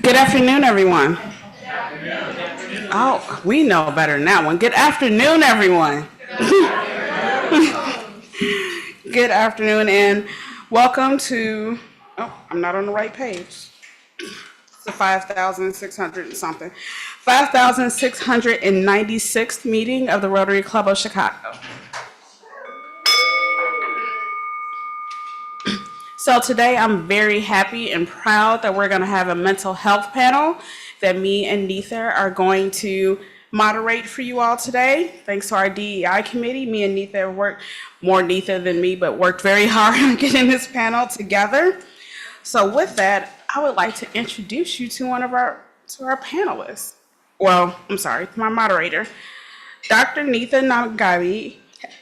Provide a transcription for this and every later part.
Good afternoon, everyone. Oh, we know better than that one. Good afternoon, everyone. Good afternoon, and welcome to. Oh, I'm not on the right page. It's the 5,600 and something. 5,696th meeting of the Rotary Club of Chicago. So today I'm very happy and proud that we're going to have a mental health panel that me and Nitha are going to moderate for you all today. Thanks to our DEI committee. Me and Nitha have worked, more Nitha than me, but worked very hard on getting this panel together. So with that, I would like to introduce you to our panelists. Well, I'm sorry, my moderator, Dr. Nitha Nagubadi.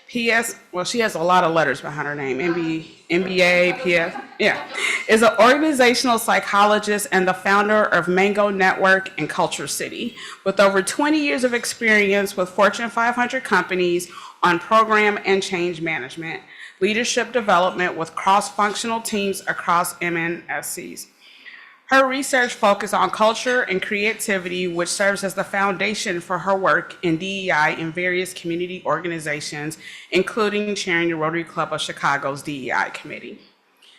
She has a lot of letters behind her name. MBA, PS, yeah. Is an organizational psychologist and the founder of Mango Network and Culture City, with over 20 years of experience with Fortune 500 companies on program and change management, leadership development with cross-functional teams across MNSCs. Her research focuses on culture and creativity, which serves as the foundation for her work in DEI in various community organizations, including chairing the Rotary Club of Chicago's DEI committee.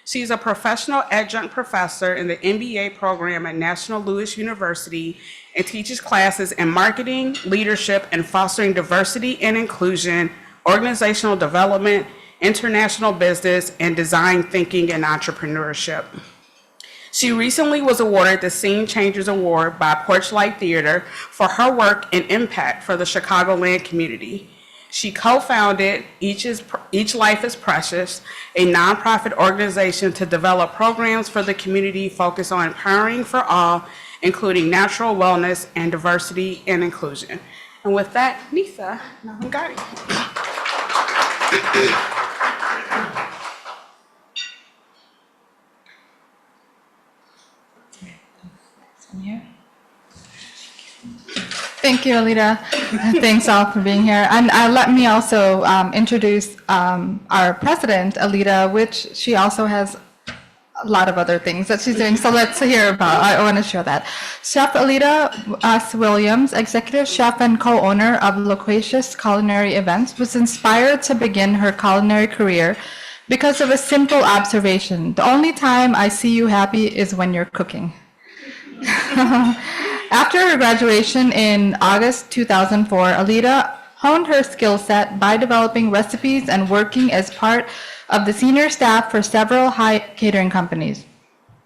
She's a professional adjunct professor in the MBA program at National Louis University and teaches classes in marketing, leadership, and fostering diversity and inclusion, organizational development, international business, and design thinking and entrepreneurship. She recently was awarded the Scene Changers Award by Porchlight Theater for her work and impact for the Chicagoland community. She co-founded Each Life is Precious, a nonprofit organization to develop programs for the community focused on empowering for all, including natural wellness and diversity and inclusion. And with that, Nitha Nagubadi. Thank you, Aleta. Thanks all for being here. And let me also introduce our president, Aleta, which she also has a lot of other things that she's doing. So let's hear about. I want to share that. Chef Aleta S. Williams, executive chef and co-owner of Loquacious Culinary Events, was inspired to begin her culinary career because of a simple observation. The only time I see you happy is when you're cooking. After her graduation in August 2004, Aleta honed her skill set by developing recipes and working as part of the senior staff for several high catering companies.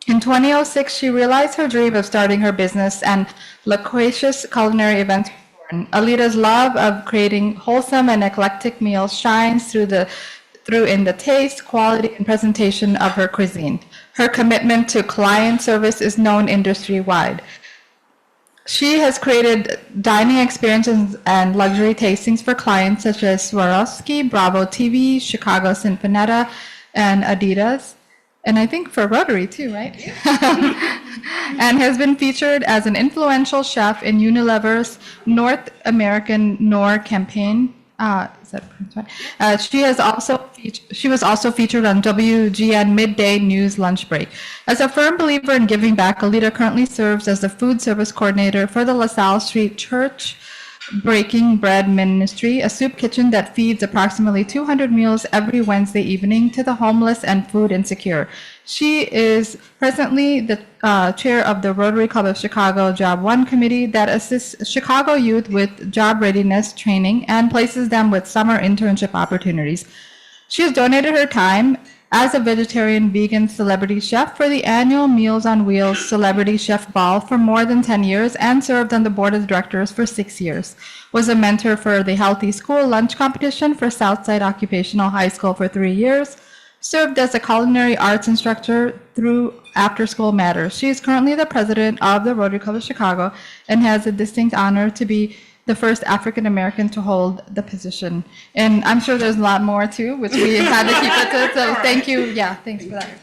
In 2006, she realized her dream of starting her business, and Loquacious Culinary Events was born. Aleta's love of creating wholesome and eclectic meals shines through in the taste, quality, and presentation of her cuisine. Her commitment to client service is known industry-wide. She has created dining experiences and luxury tastings for clients such as Swarovski, Bravo TV, Chicago Sinfonetta, and Adidas. And I think for Rotary too, right? And has been featured as an influential chef in Unilever's North American Noir campaign. Is that right? She was also featured on WGN Midday News Lunch Break. As a firm believer in giving back, Aleta currently serves as the food service coordinator for the LaSalle Street Church Breaking Bread Ministry, a soup kitchen that feeds approximately 200 meals every Wednesday evening to the homeless and food insecure. She is presently the chair of the Rotary Club of Chicago Job 1 committee that assists Chicago youth with job readiness training and places them with summer internship opportunities. She has donated her time as a vegetarian vegan celebrity chef for the annual Meals on Wheels Celebrity Chef Ball for more than 10 years and served on the board of directors for 6 years. Was a mentor for the Healthy School Lunch Competition for Southside Occupational High School for 3 years. Served as a culinary arts instructor through After School Matters. She is currently the president of the Rotary Club of Chicago and has the distinct honor to be the first African American to hold the position. And I'm sure there's a lot more too, which we had to keep it to. So thank you. Yeah, thanks for that.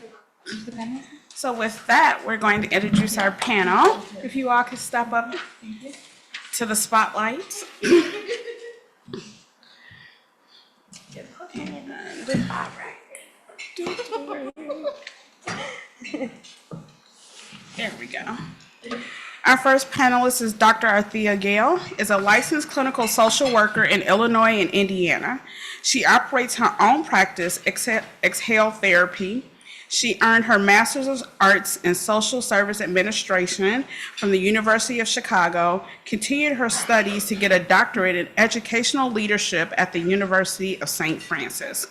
So with that, we're going to introduce our panel. If you all could step up to the spotlight. And, all right. There we go. Our first panelist is Dr. Althea Gale, is a licensed clinical social worker in Illinois and Indiana. She operates her own practice, Exhale Therapy. She earned her Master's of Arts in Social Service Administration from the University of Chicago, continued her studies to get a doctorate in Educational Leadership at the University of St. Francis.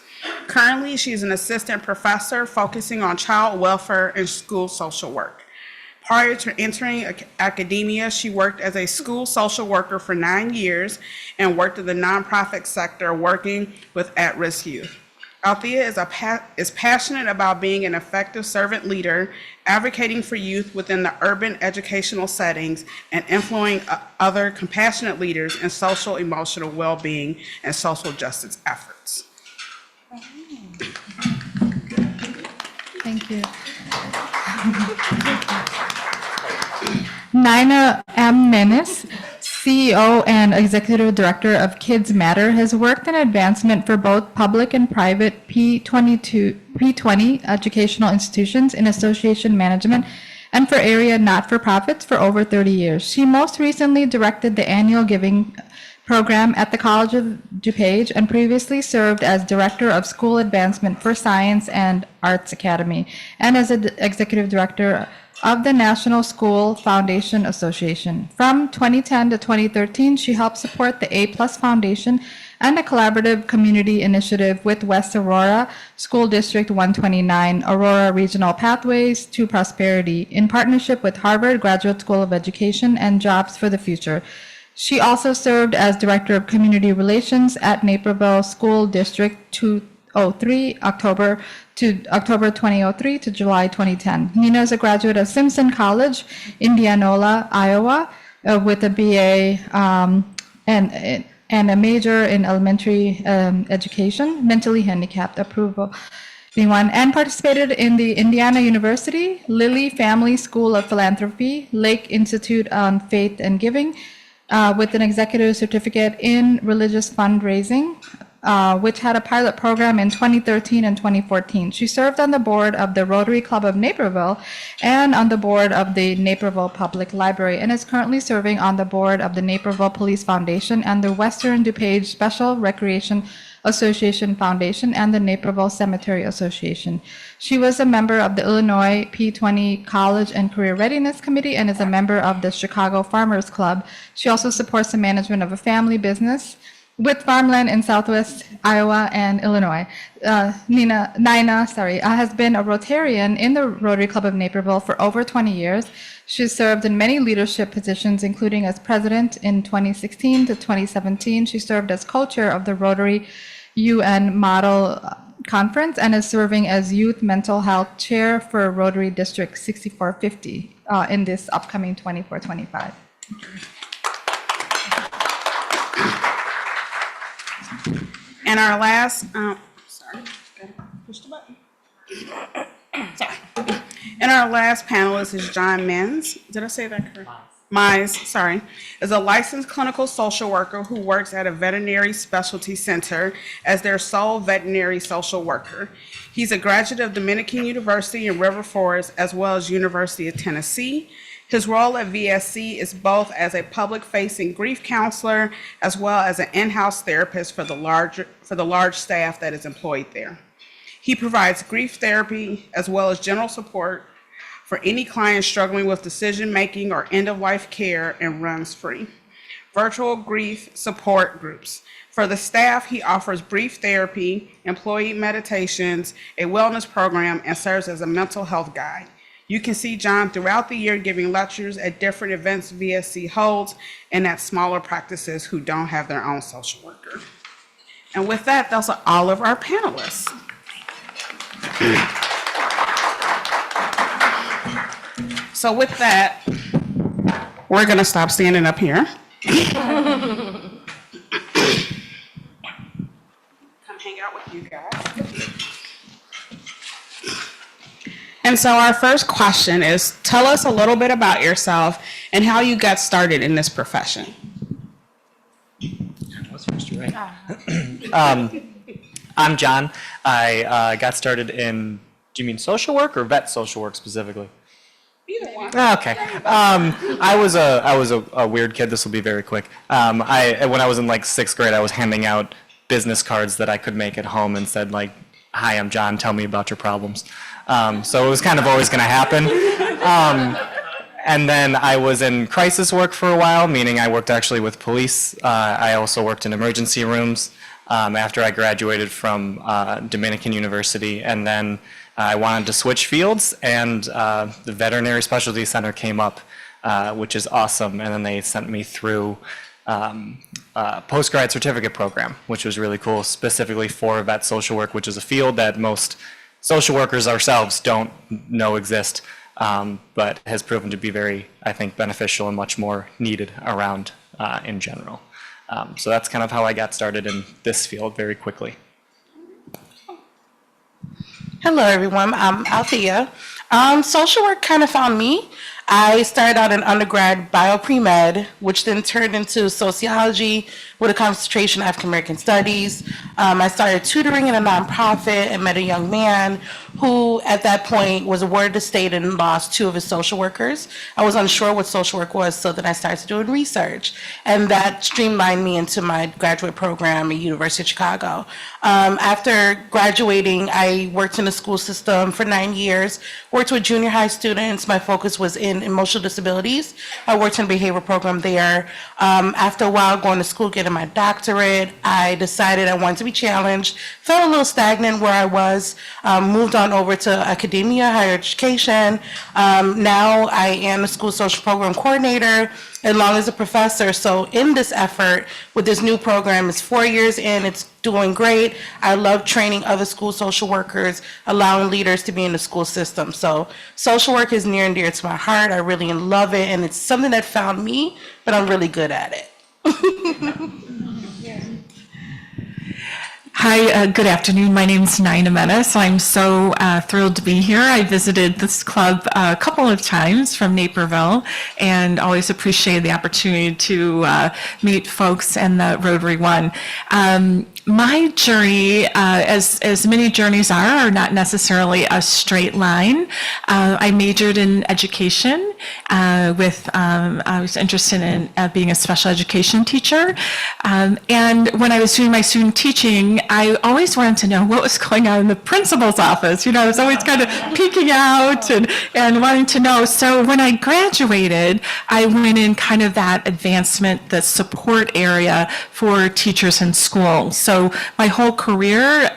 Currently, she is an assistant professor focusing on child welfare and school social work. Prior to entering academia, she worked as a school social worker for 9 years and worked in the nonprofit sector working with at-risk youth. Althea is passionate about being an effective servant leader, advocating for youth within the urban educational settings, and influencing other compassionate leaders in social emotional well-being and social justice efforts. Thank you. Nina M. Menes, CEO and Executive Director of Kids Matter, has worked in advancement for both public and private P20 educational institutions in association management and for area not-for-profits for over 30 years. She most recently directed the annual giving program at the College of DuPage and previously served as Director of School Advancement for Science and Arts Academy and as Executive Director of the National School Foundation Association. From 2010 to 2013, she helped support the A+ Foundation and a collaborative community initiative with West Aurora School District 129, Aurora Regional Pathways to Prosperity, in partnership with Harvard Graduate School of Education and Jobs for the Future. She also served as Director of Community Relations at Naperville School District 203, October 2003 to July 2010. Nina is a graduate of Simpson College, Indianola, Iowa, with a BA and a major in elementary education, mentally handicapped approval being one, and participated in the Indiana University, Lilly Family School of Philanthropy, Lake Institute on Faith and Giving, with an executive certificate in religious fundraising, which had a pilot program in 2013 and 2014. She served on the board of the Rotary Club of Naperville and on the board of the Naperville Public Library, and is currently serving on the board of the Naperville Police Foundation and the Western DuPage Special Recreation Association Foundation and the Naperville Cemetery Association. She was a member of the Illinois P20 College and Career Readiness Committee and is a member of the Chicago Farmers Club. She also supports the management of a family business with farmland in Southwest Iowa and Illinois. Nina has been a Rotarian in the Rotary Club of Naperville for over 20 years. She's served in many leadership positions, including as president in 2016 to 2017. She served as co-chair of the Rotary UN Model Conference and is serving as Youth Mental Health Chair for Rotary District 6450 in this upcoming 24-25. And our last, sorry, gotta push the button. Sorry. And our last panelist is John Menz. Did I say that correct? Mize, sorry, is a licensed clinical social worker who works at a veterinary specialty center as their sole veterinary social worker. He's a graduate of Dominican University in River Forest as well as University of Tennessee. His role at VSC is both as a public-facing grief counselor as well as an in-house therapist for the large staff that is employed there. He provides grief therapy as well as general support for any client struggling with decision-making or end-of-life care and runs free virtual grief support groups. For the staff, he offers brief therapy, employee meditations, a wellness program, and serves as a mental health guide. You can see John throughout the year giving lectures at different events VSC holds and at smaller practices who don't have their own social worker. And with that, those are all of our panelists. So with that, we're going to stop standing up here. Come hang out with you guys. And so our first question is, tell us a little bit about yourself and how you got started in this profession. What's first, right? I'm John. I got started in, do you mean social work or vet social work specifically? Either one. Okay. I was a weird kid. This will be very quick. When I was in like sixth grade, I was handing out business cards that I could make at home and said like, "Hi, I'm John. Tell me about your problems." So it was kind of always going to happen. And then I was in crisis work for a while, meaning I worked actually with police. I also worked in emergency rooms after I graduated from Dominican University, and then I wanted to switch fields, and the Veterinary Specialty Center came up, which is awesome, and then they sent me through postgrad certificate program, which was really cool, specifically for vet social work, which is a field that most social workers ourselves don't know exist, but has proven to be very, I think, beneficial and much more needed around in general. So that's kind of how I got started in this field very quickly. Hello, everyone. I'm Althea. Social work kind of found me. I started out in undergrad bio pre-med, which then turned into sociology with a concentration in African American studies. I started tutoring in a nonprofit and met a young man who at that point was awarded the state and lost 2 of his social workers. I was unsure what social work was, so then I started doing research. And that streamlined me into my graduate program at University of Chicago. After graduating, I worked in the school system for 9 years, worked with junior high students. My focus was in emotional disabilities. I worked in a behavioral program there. After a while going to school, getting my doctorate, I decided I wanted to be challenged, felt a little stagnant where I was, moved on over to academia, higher education. Now I am a school social program coordinator along as a professor. So in this effort with this new program, it's 4 years in, it's doing great. I love training other school social workers, allowing leaders to be in the school system. So social work is near and dear to my heart. I really love it, and it's something that found me, but I'm really good at it. Hi, good afternoon. My name is Nina Menace. I'm so thrilled to be here. I visited this club a couple of times from Naperville and always appreciate the opportunity to meet folks in the Rotary One. My journey, as many journeys are not necessarily a straight line. I majored in education I was interested in being a special education teacher. And when I was doing my student teaching, I always wanted to know what was going on in the principal's office. You know, I was always kind of peeking out and wanting to know. So when I graduated, I went in kind of that advancement, the support area for teachers in schools. So my whole career,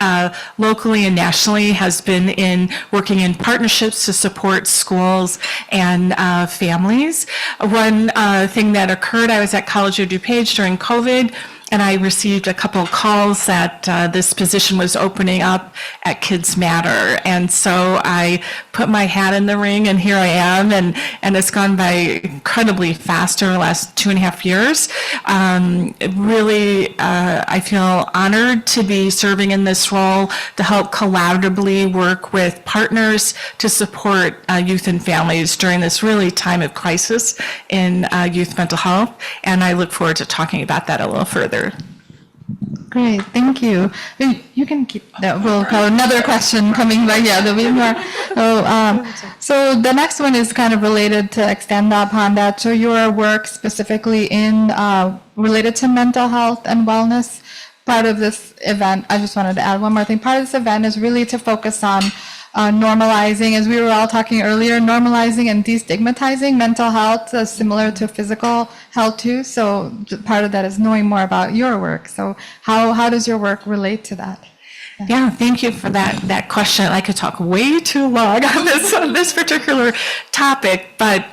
locally and nationally, has been in working in partnerships to support schools and families. One thing that occurred, I was at College of DuPage during COVID, and I received a couple of calls that this position was opening up at Kids Matter. And so I put my hat in the ring, and here I am, and it's gone by incredibly fast over the last 2.5 years. Really, I feel honored to be serving in this role to help collaboratively work with partners to support youth and families during this really time of crisis in youth mental health. And I look forward to talking about that a little further. Great, thank you. You can keep that. We'll have another question coming back. Yeah, there'll be more. So the next one is kind of related to extend upon that. So your work specifically in related to mental health and wellness. Part of this event, I just wanted to add one more thing. Part of this event is really to focus on normalizing, as we were all talking earlier, normalizing and destigmatizing mental health, similar to physical health too. So part of that is knowing more about your work. So how does your work relate to that? Yeah, thank you for that question. I could talk way too long on this particular topic, but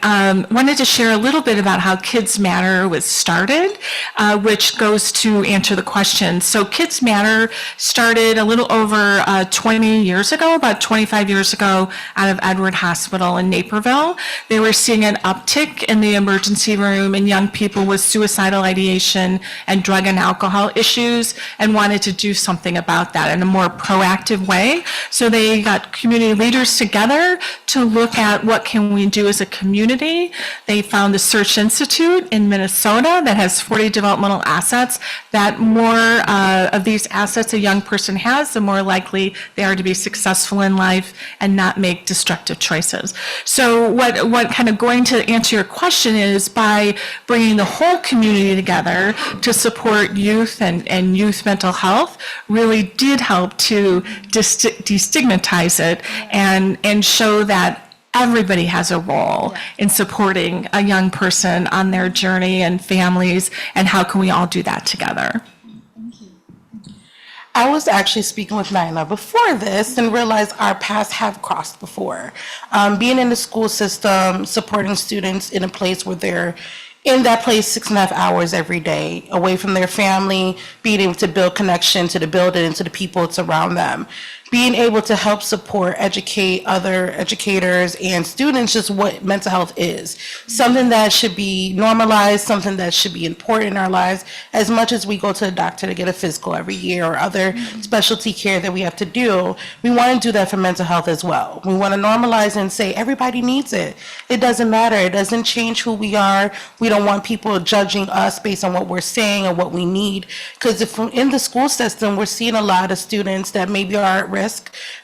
wanted to share a little bit about how Kids Matter was started, which goes to answer the question. So Kids Matter started a little over 20 years ago, about 25 years ago, out of Edward Hospital in Naperville. They were seeing an uptick in the emergency room in young people with suicidal ideation and drug and alcohol issues, and wanted to do something about that. And more proactive way. So they got community leaders together to look at what can we do as a community. They found the Search Institute in Minnesota that has 40 developmental assets. That more of these assets a young person has, the more likely they are to be successful in life and not make destructive choices. So what kind of going to answer your question is, by bringing the whole community together to support youth and youth mental health really did help to destigmatize it and show that everybody has a role in supporting a young person on their journey and families, and how can we all do that together? I was actually speaking with Nina before this and realized our paths have crossed before. Being in the school system, supporting students in a place where they're in that place 6.5 hours every day, away from their family, being able to build connection to the building and to the people that's around them. Being able to help support, educate other educators and students just what mental health is. Something that should be normalized, something that should be important in our lives, as much as we go to the doctor to get a physical every year or other specialty care that we have to do. We want to do that for mental health as well. We want to normalize and say everybody needs it. It doesn't matter. It doesn't change who we are. We don't want people judging us based on what we're saying or what we need. Because if in the school system, we're seeing a lot of students that maybe are at risk.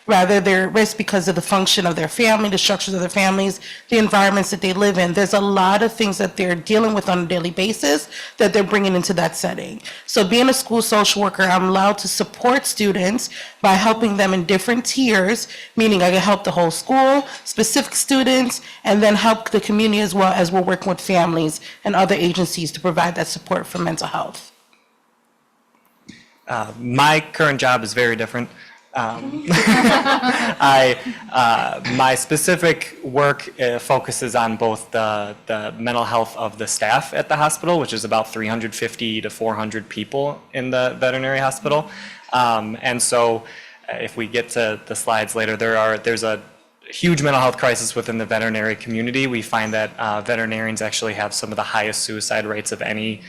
Rather, they're at risk because of the function of their family, the structures of their families, the environments that they live in. There's a lot of things that they're dealing with on a daily basis that they're bringing into that setting. So being a school social worker, I'm allowed to support students by helping them in different tiers, meaning I can help the whole school, specific students, and then help the community as well as we're working with families and other agencies to provide that support for mental health. My current job is very different. My specific work focuses on both the mental health of the staff at the hospital, which is about 350 to 400 people in the veterinary hospital. And so if we get to the slides later, there's a huge mental health crisis within the veterinary community. We find that veterinarians actually have some of the highest suicide rates of any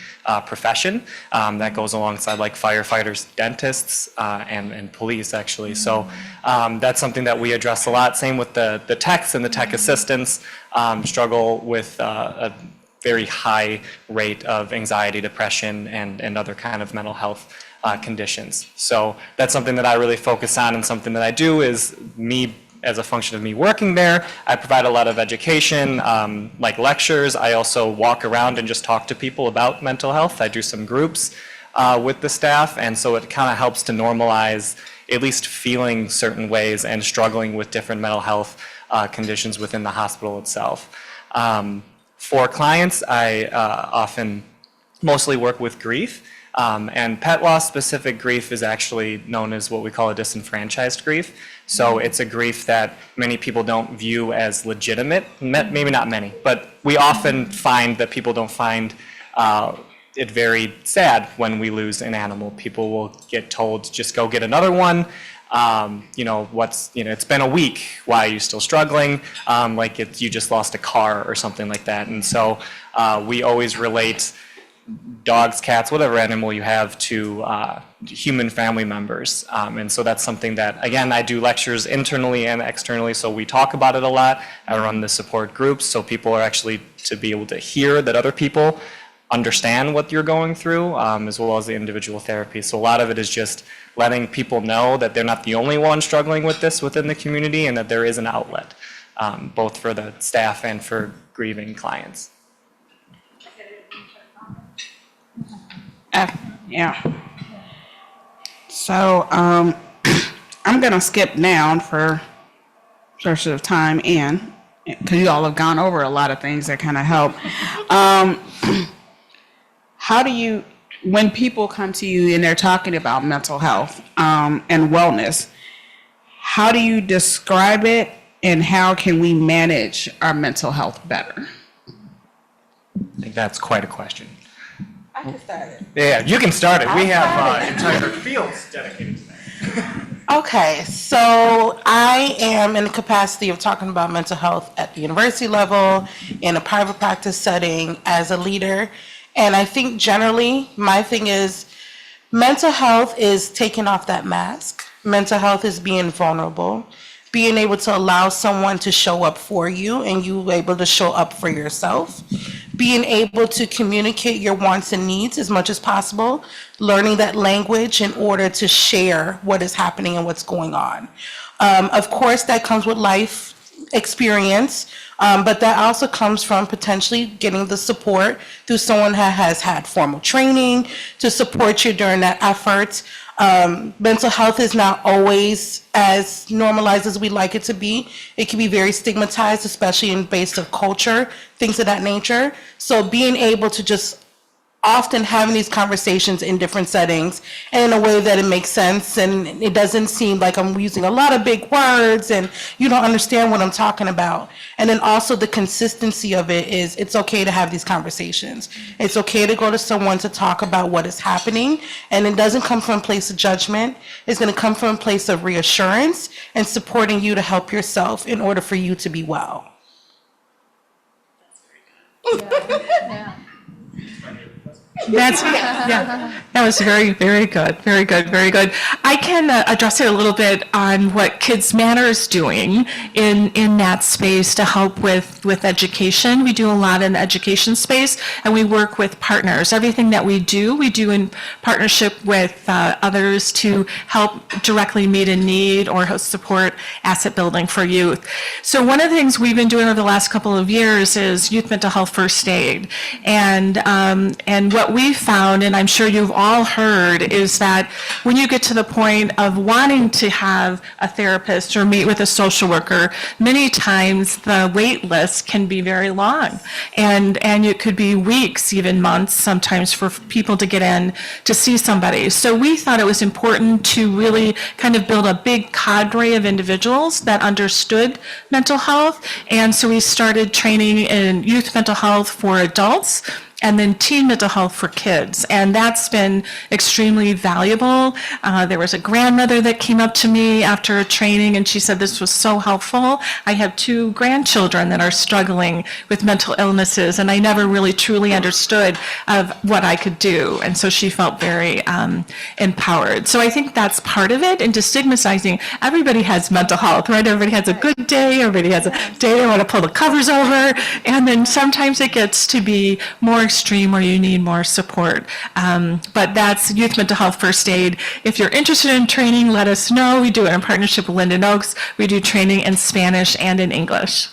profession. That goes alongside like firefighters, dentists, and police actually. So that's something that we address a lot. Same with the techs and the tech assistants struggle with a very high rate of anxiety, depression, and other kind of mental health conditions. So that's something that I really focus on, and something that I do is as a function of me working there, I provide a lot of education, like lectures. I also walk around and just talk to people about mental health. I do some groups with the staff, and so it kind of helps to normalize at least feeling certain ways and struggling with different mental health conditions within the hospital itself. For clients, I often mostly work with grief. And pet loss specific grief is actually known as what we call a disenfranchised grief. So it's a grief that many people don't view as legitimate, maybe not many, but we often find that people don't find it very sad when we lose an animal. People will get told, just go get another one. It's been a week, why are you still struggling? You just lost a car or something like that. And so we always relate dogs, cats, whatever animal you have to human family members. And so that's something that, again, I do lectures internally and externally, so we talk about it a lot. I run the support groups, so people are actually to be able to hear that other people understand what you're going through, as well as the individual therapy. So a lot of it is just letting people know that they're not the only one struggling with this within the community, and that there is an outlet, both for the staff and for grieving clients. Yeah. So I'm going to skip down for purposes of time, and because you all have gone over a lot of things that kind of help. How do you, when people come to you and they're talking about mental health and wellness, how do you describe it, and how can we manage our mental health better? I think that's quite a question. I can start it. Yeah, you can start it. We have entire fields dedicated to that. Okay, so I am in the capacity of talking about mental health at the university level, in a private practice setting, as a leader. And I think generally, my thing is mental health is taking off that mask Mental health is being vulnerable, being able to allow someone to show up for you and you able to show up for yourself, being able to communicate your wants and needs as much as possible, learning that language in order to share what is happening and what's going on. Of course, that comes with life experience, but that also comes from potentially getting the support through someone that has had formal training to support you during that effort. Mental health is not always as normalized as we like it to be. It can be very stigmatized, especially in base of culture, things of that nature. So being able to just often having these conversations in different settings and in a way that it makes sense and it doesn't seem like I'm using a lot of big words and you don't understand what I'm talking about. And then also the consistency of it is it's okay to have these conversations. It's okay to go to someone to talk about what is happening, and it doesn't come from a place of judgment. It's going to come from a place of reassurance and supporting you to help yourself in order for you to be well. That was very, very good, very good, very good. I can address it a little bit on what Kids Matter is doing in that space to help with education. We do a lot in the education space, and we work with partners. Everything that we do in partnership with others to help directly meet a need or support asset building for youth. So one of the things we've been doing over the last couple of years is youth mental health first aid, and what we found, and I'm sure you've all heard, is that when you get to the point of wanting to have a therapist or meet with a social worker, many times the wait list can be very long, and it could be weeks, even months, sometimes for people to get in to see somebody. So we thought it was important to really kind of build a big cadre of individuals that understood mental health, and so we started training in youth mental health for adults and then teen mental health for kids. And that's been extremely valuable. There was a grandmother that came up to me after a training and she said this was so helpful. I have 2 grandchildren that are struggling with mental illnesses and I never really truly understood of what I could do. And so she felt very empowered. So I think that's part of it, and destigmatizing. Everybody has mental health, right? Everybody has a good day, everybody has a day they want to pull the covers over, and then sometimes it gets to be more extreme where you need more support. But that's Youth Mental Health First Aid. If you're interested in training, let us know. We do it in partnership with Linden Oaks. We do training in Spanish and in English.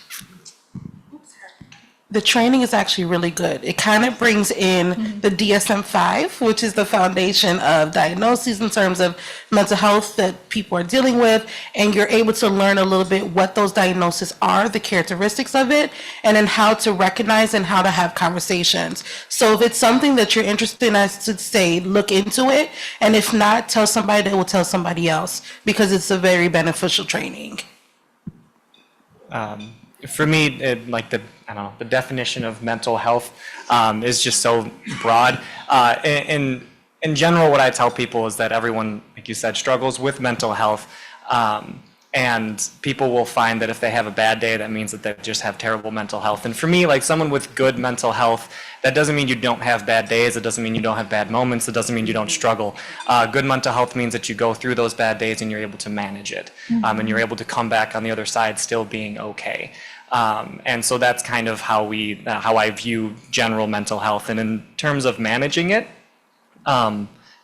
The training is actually really good. It kind of brings in the DSM-5, which is the foundation of diagnoses in terms of mental health that people are dealing with, and you're able to learn a little bit what those diagnoses are, the characteristics of it, and then how to recognize and how to have conversations. So if it's something that you're interested in, I should say, look into it, and if not, tell somebody that will tell somebody else, because it's a very beneficial training. For me, the definition of mental health is just so broad. In general, what I tell people is that everyone, like you said, struggles with mental health. And people will find that if they have a bad day, that means that they just have terrible mental health. And for me, like someone with good mental health, that doesn't mean you don't have bad days. It doesn't mean you don't have bad moments. It doesn't mean you don't struggle. Good mental health means that you go through those bad days and you're able to manage it. And you're able to come back on the other side still being okay. And so that's kind of how I view general mental health. And in terms of managing it,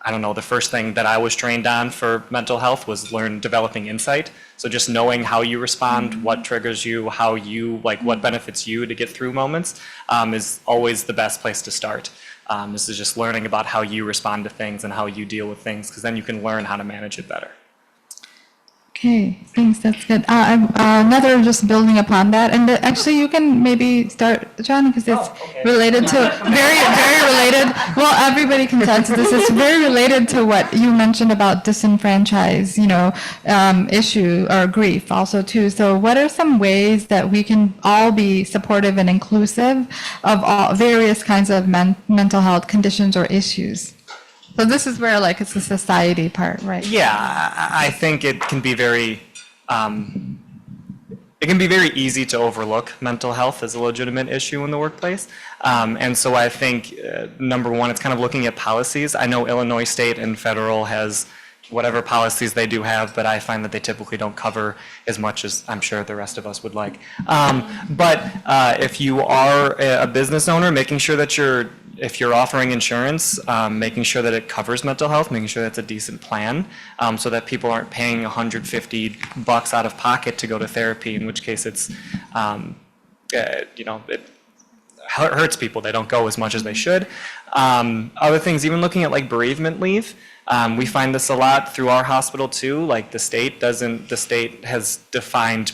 I don't know, the first thing that I was trained on for mental health was developing insight. So just knowing how you respond, what triggers you, what benefits you to get through moments, is always the best place to start. This is just learning about how you respond to things and how you deal with things, because then you can learn how to manage it better. Okay, thanks, that's good. Another, just building upon that, and actually you can maybe start, John, because it's related to, very, very related, well, everybody can sense this, is very related to what you mentioned about disenfranchise, issue or grief also too. So what are some ways that we can all be supportive and inclusive of all various kinds of mental health conditions or issues? So this is where, like, it's the society part, right? Yeah, I think it can be very easy to overlook mental health as a legitimate issue in the workplace. And so I think, number one, it's kind of looking at policies. I know Illinois state and federal has, whatever policies they do have, but I find that they typically don't cover as much as I'm sure the rest of us would like. But if you are a business owner, making sure that if you're offering insurance, making sure that it covers mental health, making sure that's a decent plan, so that people aren't paying $150 out of pocket to go to therapy, in which case it's, it hurts people. They don't go as much as they should. Other things, even looking at like bereavement leave, we find this a lot through our hospital too. Like the state has defined,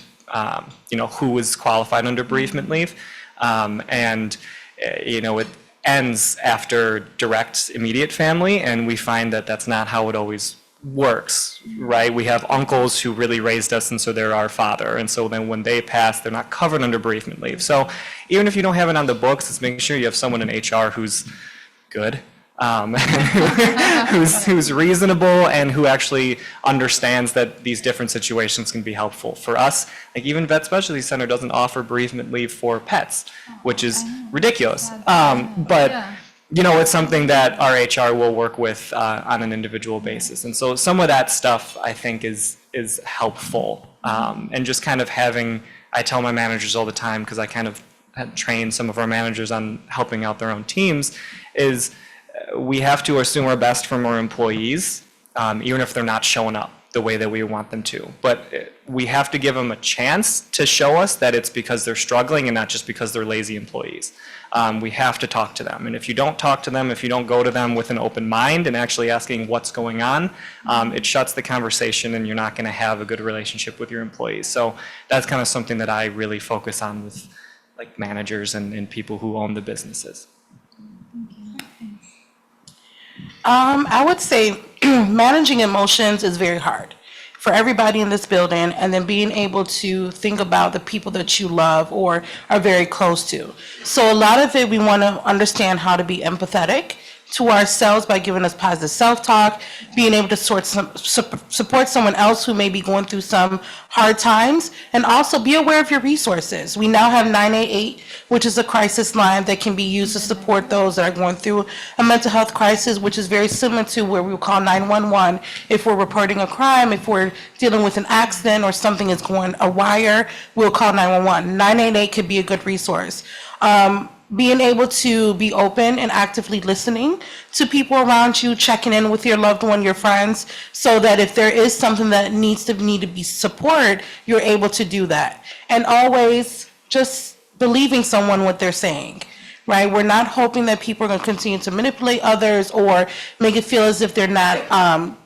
who is qualified under bereavement leave, and it ends after direct immediate family, and we find that that's not how it always works, right? We have uncles who really raised us, and so they're our father, and so then when they pass, they're not covered under bereavement leave. So even if you don't have it on the books, it's making sure you have someone in HR who's good, who's reasonable, and who actually understands that these different situations can be helpful. For us, like even Vet Specialty Center doesn't offer bereavement leave for pets, which is ridiculous. But it's something that our HR will work with on an individual basis. And so some of that stuff I think is helpful. And just kind of I tell my managers all the time, because I kind of train some of our managers on helping out their own teams, is we have to assume our best from our employees, even if they're not showing up the way that we want them to. But we have to give them a chance to show us that it's because they're struggling and not just because they're lazy employees. We have to talk to them. And if you don't talk to them, if you don't go to them with an open mind and actually asking what's going on, it shuts the conversation and you're not going to have a good relationship with your employees. So that's kind of something that I really focus on with like managers and people who own the businesses. I would say managing emotions is very hard for everybody in this building, and then being able to think about the people that you love or are very close to. So a lot of it, we want to understand how to be empathetic to ourselves by giving us positive self-talk, being able to support someone else who may be going through some hard times, and also be aware of your resources. We now have 988, which is a crisis line that can be used to support those that are going through a mental health crisis, which is very similar to where we call 911 if we're reporting a crime, if we're dealing with an accident or something is going awry, we'll call 911. 988 could be a good resource. Being able to be open and actively listening to people around you, checking in with your loved one, your friends, so that if there is something that needs to be supported, you're able to do that. And always just believing someone what they're saying, right? We're not hoping that people are going to continue to manipulate others or make it feel as if they're not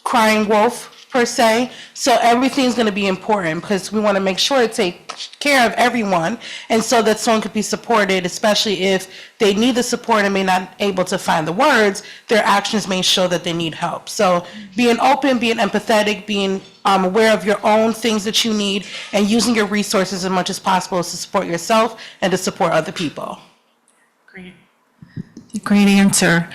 crying wolf, per se. So everything's going to be important because we want to make sure to take care of everyone, and so that someone could be supported, especially if they need the support and may not able to find the words, their actions may show that they need help. So being open, being empathetic, being aware of your own things that you need, and using your resources as much as possible to support yourself and to support other people. Great. Great answer.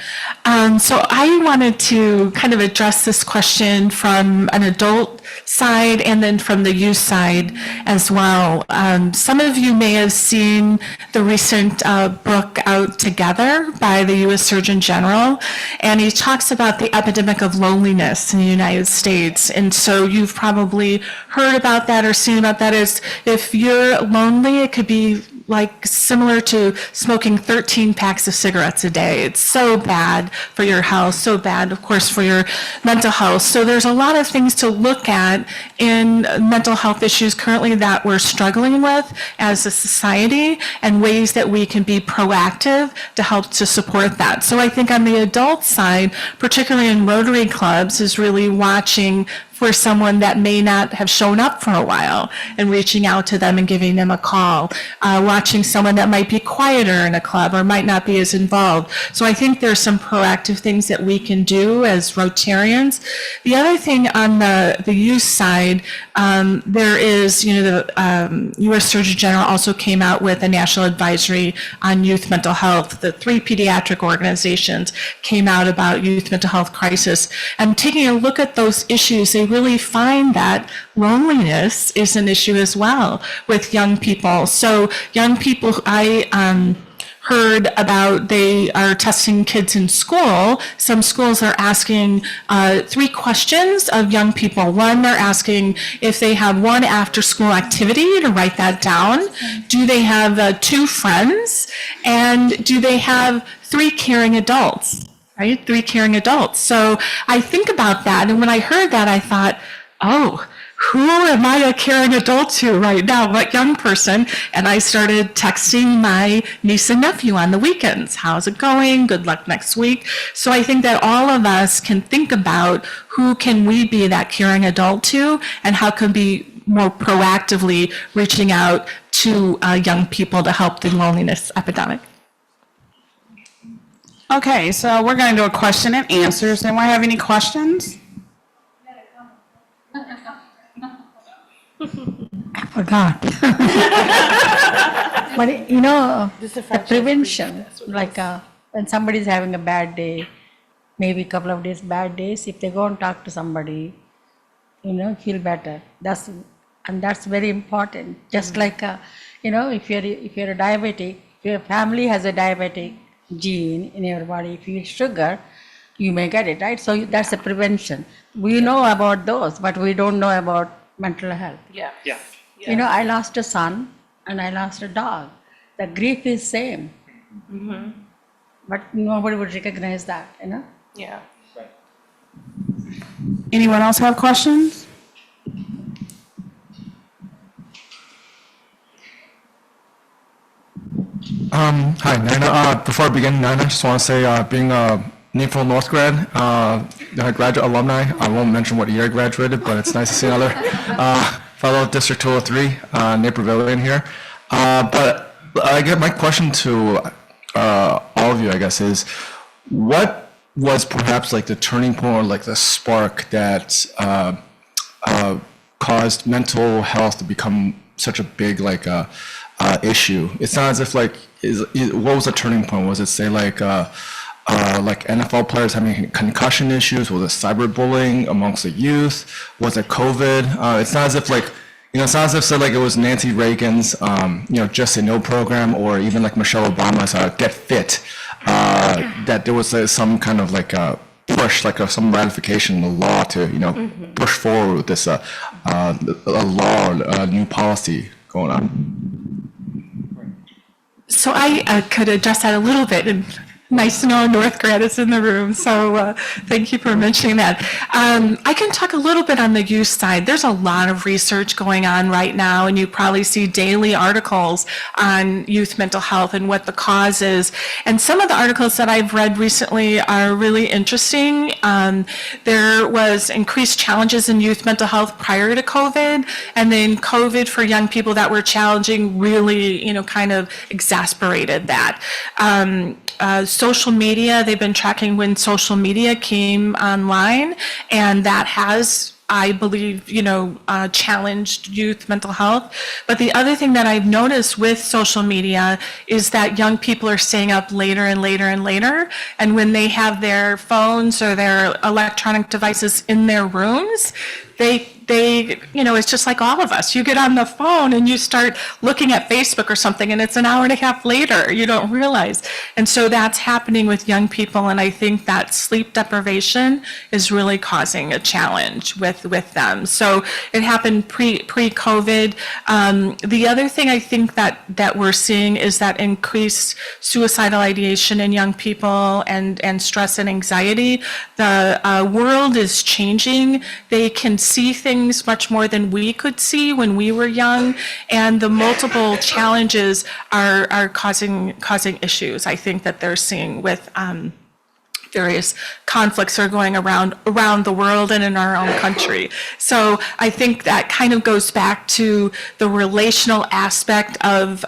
So I wanted to kind of address this question from an adult side and then from the youth side as well. Some of you may have seen the recent book Out Together by the U.S. Surgeon General, and he talks about the epidemic of loneliness in the United States. And so you've probably heard about that or seen about that. As if you're lonely, it could be like similar to smoking 13 packs of cigarettes a day. It's so bad for your health, so bad, of course, for your mental health. So there's a lot of things to look at in mental health issues currently that we're struggling with as a society, and ways that we can be proactive to help to support that. So I think on the adult side, particularly in Rotary clubs, is really watching for someone that may not have shown up for a while and reaching out to them and giving them a call, watching someone that might be quieter in a club or might not be as involved. So I think there's some proactive things that we can do as Rotarians. The other thing on the youth side, there is, the U.S. Surgeon General also came out with a national advisory on youth mental health. The 3 pediatric organizations came out about youth mental health crisis. And taking a look at those issues, they really find that loneliness is an issue as well with young people. So young people, I heard about they are testing kids in school. Some schools are asking 3 questions of young people. One, they're asking if they have one after-school activity to write that down. Do they have 2 friends? And do they have 3 caring adults? Right? 3 caring adults. So I think about that, and when I heard that, I thought, oh, who am I a caring adult to right now? What young person? And I started texting my niece and nephew on the weekends. How's it going? Good luck next week. So I think that all of us can think about who can we be that caring adult to, and how can we more proactively reaching out to young people to help the loneliness epidemic. Okay, so we're going to do a question and answers. Anyone have any questions? Forgot. But you know, the prevention, like when somebody is having a bad day, maybe a couple of days bad days, if they go and talk to somebody, you know, feel better. That's very important. Just like you know, if you're a diabetic, if your family has a diabetic gene in your body, if you eat sugar, you may get it, right? So that's a prevention. We know about those, but we don't know about mental health. Yeah. You know, I lost a son and I lost a dog. The grief is same. But nobody would recognize that, you know? Yeah. Anyone else have questions? Hi, Nina. Before I begin, Nina, I just want to say, being a Nipho North grad, graduate alumni, I won't mention what year I graduated, but it's nice to see another fellow District 203 Naperville here. But I get my question to all of you, I guess, is what was perhaps like the turning point or like the spark that caused mental health to become such a big issue? It's not as if what was the turning point? Was it say like NFL players having concussion issues? Was it cyberbullying amongst the youth? Was it COVID? It's not as if it's not as if say it was Nancy Reagan's Just Say No program, or even like Michelle Obama's Get Fit, that there was some kind of push, some ratification in the law to push forward with this a law, new policy going on. So I could address that a little bit, and nice to know a North grad is in the room, so thank you for mentioning that. I can talk a little bit on the youth side. There's a lot of research going on right now, and you probably see daily articles on youth mental health and what the cause is. And some of the articles that I've read recently are really interesting. There was increased challenges in youth mental health prior to COVID, and then COVID for young people that were challenging really, kind of exasperated that. Social media, they've been tracking when social media came online, and that has, I believe, challenged youth mental health. But the other thing that I've noticed with social media is that young people are staying up later and later and later. And when they have their phones or their electronic devices in their rooms, they it's just like all of us. You get on the phone and you start looking at Facebook or something, and it's an hour and a half later. You don't realize. And so that's happening with young people, and I think that sleep deprivation is really causing a challenge with them. So it happened pre-COVID. The other thing I think that we're seeing is that increased suicidal ideation in young people and stress and anxiety. The world is changing. They can see things much more than we could see when we were young, and the multiple challenges are causing issues. I think that they're seeing with various conflicts that are going around the world and in our own country. So I think that kind of goes back to the relational aspect of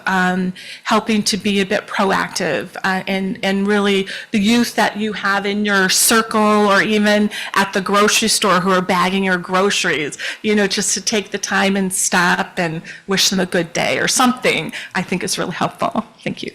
helping to be a bit proactive, and really the youth that you have in your circle or even at the grocery store who are bagging your groceries, just to take the time and stop and wish them a good day or something, I think is really helpful. Thank you.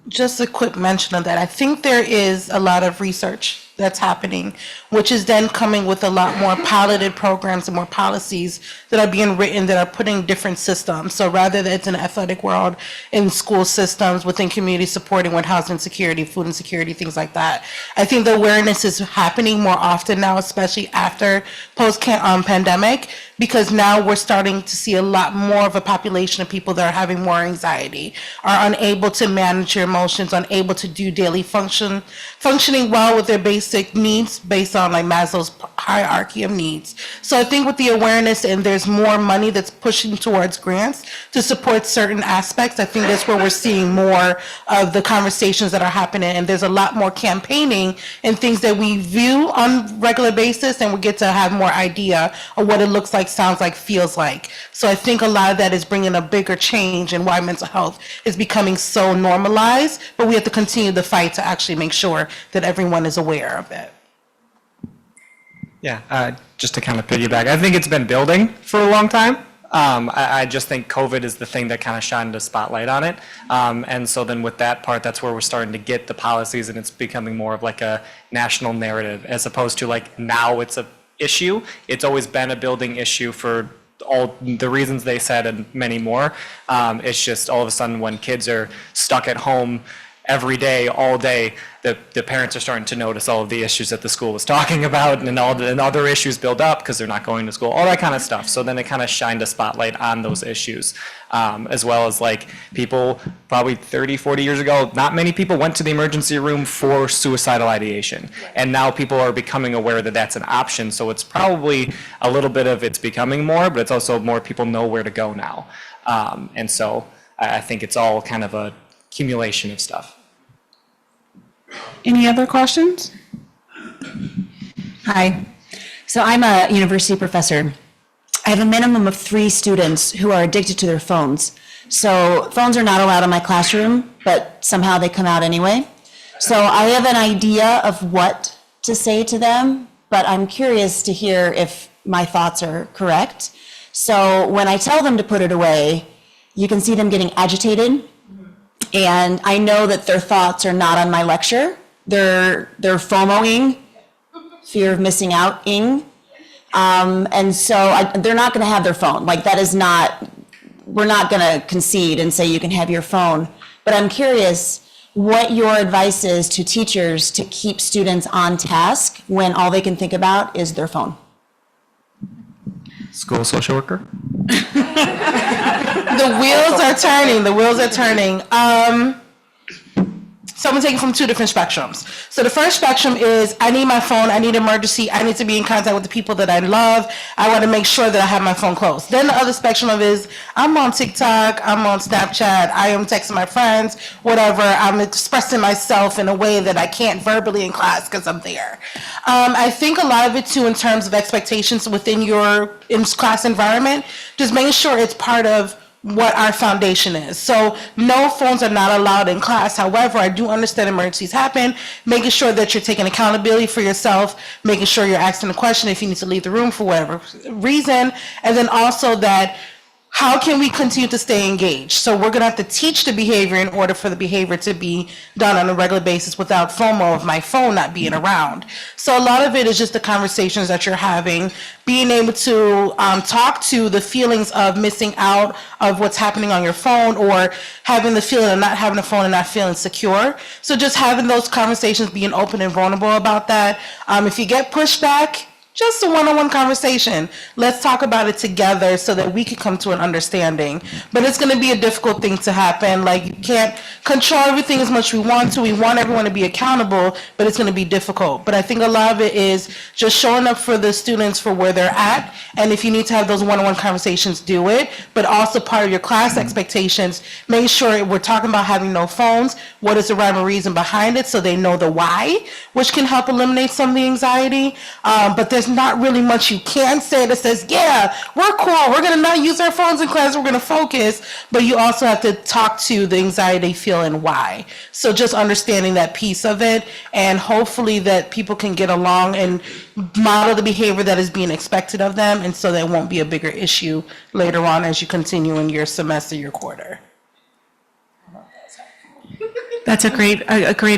Just a quick mention of that. I think there is a lot of research that's happening, which is then coming with a lot more piloted programs and more policies that are being written that are putting different systems. So rather than it's in the athletic world, in school systems, within community supporting with housing insecurity, food insecurity, things like that. I think the awareness is happening more often now, especially after post-pandemic, because now we're starting to see a lot more of a population of people that are having more anxiety, are unable to manage their emotions, unable to do daily functioning well with their basic needs based on like Maslow's hierarchy of needs. So I think with the awareness and there's more money that's pushing towards grants to support certain aspects, I think that's where we're seeing more of the conversations that are happening, and there's a lot more campaigning and things that we view on regular basis, and we get to have more idea of what it looks like, sounds like, feels like. So I think a lot of that is bringing a bigger change in why mental health is becoming so normalized, but we have to continue the fight to actually make sure that everyone is aware of it. Yeah, just to kind of piggyback, I think it's been building for a long time. I just think COVID is the thing that kind of shined a spotlight on it. And so then with that part, that's where we're starting to get the policies, and it's becoming more of like a national narrative as opposed to like now it's a issue. It's always been a building issue for all the reasons they said and many more. It's just all of a sudden when kids are stuck at home every day, all day, the parents are starting to notice all of the issues that the school was talking about, and other issues build up because they're not going to school, all that kind of stuff. So then it kind of shined a spotlight on those issues, as well as like people probably 30, 40 years ago, not many people went to the emergency room for suicidal ideation. And now people are becoming aware that that's an option. So it's probably a little bit of it's becoming more, but it's also more people know where to go now. And so I think it's all kind of a accumulation of stuff. Any other questions? Hi. So I'm a university professor. I have a minimum of 3 students who are addicted to their phones. So phones are not allowed in my classroom, but somehow they come out anyway. So I have an idea of what to say to them, but I'm curious to hear if my thoughts are correct. So when I tell them to put it away, you can see them getting agitated. And I know that their thoughts are not on my lecture. They're FOMOing, fear of missing out-ing. And so they're not going to have their phone. Like that is not, we're not going to concede and say you can have your phone. But I'm curious what your advice is to teachers to keep students on task when all they can think about is their phone. School social worker? The wheels are turning. The wheels are turning. So I'm gonna take it from 2 different spectrums. So the first spectrum is I need my phone, I need emergency, I need to be in contact with the people that I love. I want to make sure that I have my phone close. Then the other spectrum of is I'm on TikTok, I'm on Snapchat, I am texting my friends, whatever. I'm expressing myself in a way that I can't verbally in class because I'm there. I think a lot of it too in terms of expectations within your in-class environment, just making sure it's part of what our foundation is. So no phones are not allowed in class. However, I do understand emergencies happen, making sure that you're taking accountability for yourself, making sure you're asking a question if you need to leave the room for whatever reason, and then also that how can we continue to stay engaged? So we're going to have to teach the behavior in order for the behavior to be done on a regular basis without FOMO of my phone not being around. So a lot of it is just the conversations that you're having, being able to talk to the feelings of missing out of what's happening on your phone, or having the feeling of not having a phone and not feeling secure. So just having those conversations, being open and vulnerable about that. If you get pushback, just a one-on-one conversation. Let's talk about it together so that we can come to an understanding. But it's going to be a difficult thing to happen. Like, you can't control everything as much as we want to. We want everyone to be accountable, but it's going to be difficult. But I think a lot of it is just showing up for the students for where they're at. And if you need to have those one-on-one conversations, do it. But also part of your class expectations, make sure we're talking about having no phones. What is the rhyme or reason behind it so they know the why, which can help eliminate some of the anxiety. But there's not really much you can say that says, yeah, we're cool, we're going to not use our phones in class, we're going to focus, but you also have to talk to the anxiety they feel and why. So just understanding that piece of it, and hopefully that people can get along and model the behavior that is being expected of them, and so that won't be a bigger issue later on as you continue in your semester, your quarter. That's a great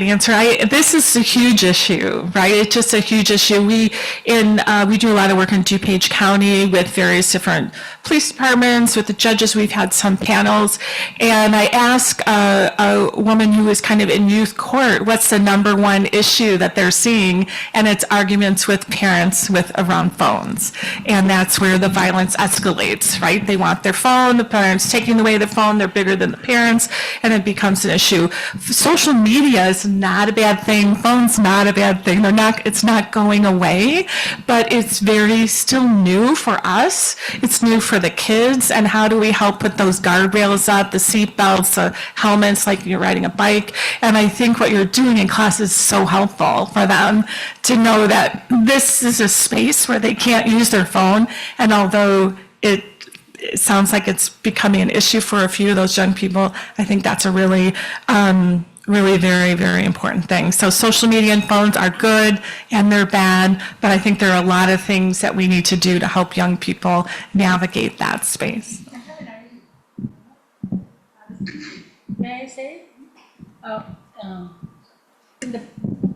answer. This is a huge issue, right? It's just a huge issue. We do a lot of work in DuPage County with various different police departments, with the judges. We've had some panels, and I asked a woman who was kind of in youth court, what's the number one issue that they're seeing? And it's arguments with parents around phones, and that's where the violence escalates, right? They want their phone, the parents taking away the phone, they're bigger than the parents, and it becomes an issue. Social media is not a bad thing. Phone's not a bad thing. It's not going away, but it's very still new for us. It's new for the kids. And how do we help put those guardrails up, the seat belts, the helmets, like you're riding a bike? And I think what you're doing in class is so helpful for them to know that this is a space where they can't use their phone. And although it sounds like it's becoming an issue for a few of those young people, I think that's a really very, very important thing. So social media and phones are good and they're bad, but I think there are a lot of things that we need to do to help young people navigate that space. May I say?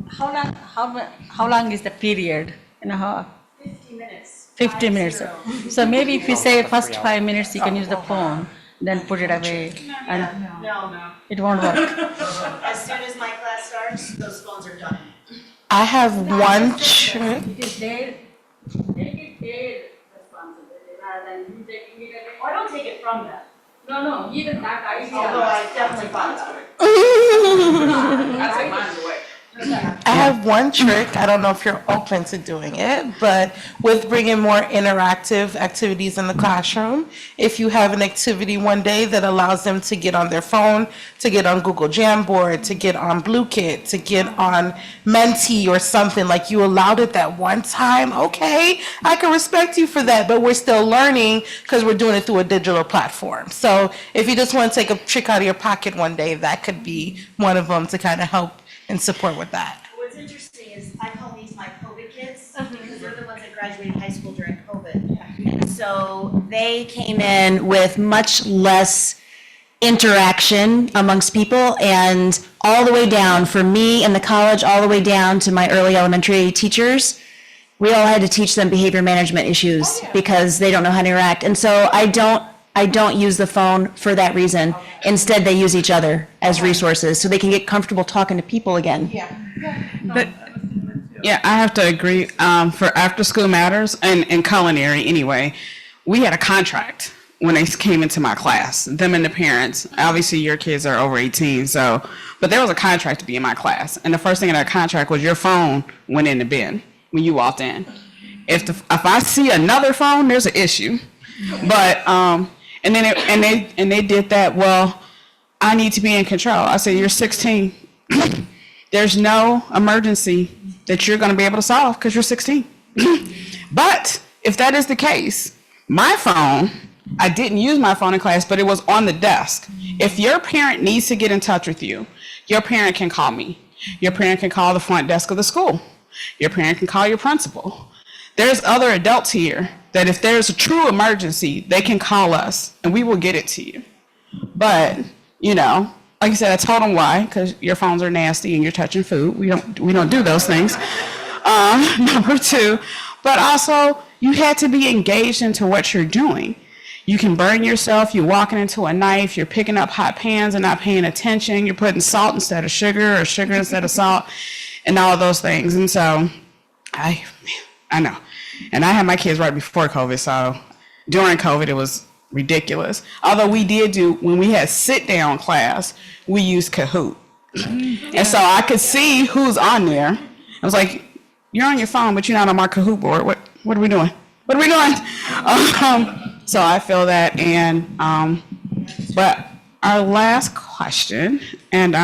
How long is the period? 50 minutes. 50 minutes. So maybe if you say first 5 minutes, you can use the phone, then put it away. No. It won't work. As soon as my class starts, those phones are done. I have one trick. It is their responsibility rather than you taking it away. I don't take it from them, No, even that idea. although I definitely volunteer. I take mine away. I have one trick. I don't know if you're open to doing it, but with bringing more interactive activities in the classroom, if you have an activity one day that allows them to get on their phone, to get on Google Jamboard, to get on BlueKit, to get on Menti or something, like you allowed it that one time, okay, I can respect you for that, but we're still learning because we're doing it through a digital platform. So if you just want to take a trick out of your pocket one day, that could be one of them to kind of help and support with that. What's interesting is I call these my COVID kids because they're the ones that graduated high school during COVID. So they came in with much less interaction amongst people, and all the way down, for me in the college, all the way down to my early elementary teachers, we all had to teach them behavior management issues because they don't know how to interact. And so I don't use the phone for that reason. Instead, they use each other as resources so they can get comfortable talking to people again. Yeah, I have to agree. For After School Matters and culinary anyway, we had a contract when they came into my class, them and the parents. Obviously, your kids are over 18, but there was a contract to be in my class. And the first thing in that contract was your phone went in the bin when you walked in. If I see another phone, there's an issue. But and they did that. Well, I need to be in control. I said, you're 16. There's no emergency that you're going to be able to solve because you're 16. But if that is the case, my phone, I didn't use my phone in class, but it was on the desk. If your parent needs to get in touch with you, your parent can call me. Your parent can call the front desk of the school. Your parent can call your principal. There's other adults here that if there's a true emergency, they can call us and we will get it to you. But, like I said, I told them why, because your phones are nasty and you're touching food. We don't do those things. Number two, but also you had to be engaged into what you're doing. You can burn yourself. You're walking into a knife. You're picking up hot pans and not paying attention. You're putting salt instead of sugar or sugar instead of salt and all of those things. And so I know. And I had my kids right before COVID, so during COVID, it was ridiculous. Although we did when we had sit-down class, we used Kahoot. And so I could see who's on there. I was like, you're on your phone, but you're not on my Kahoot board. What are we doing? What are we doing? So I feel that. And but our last question, and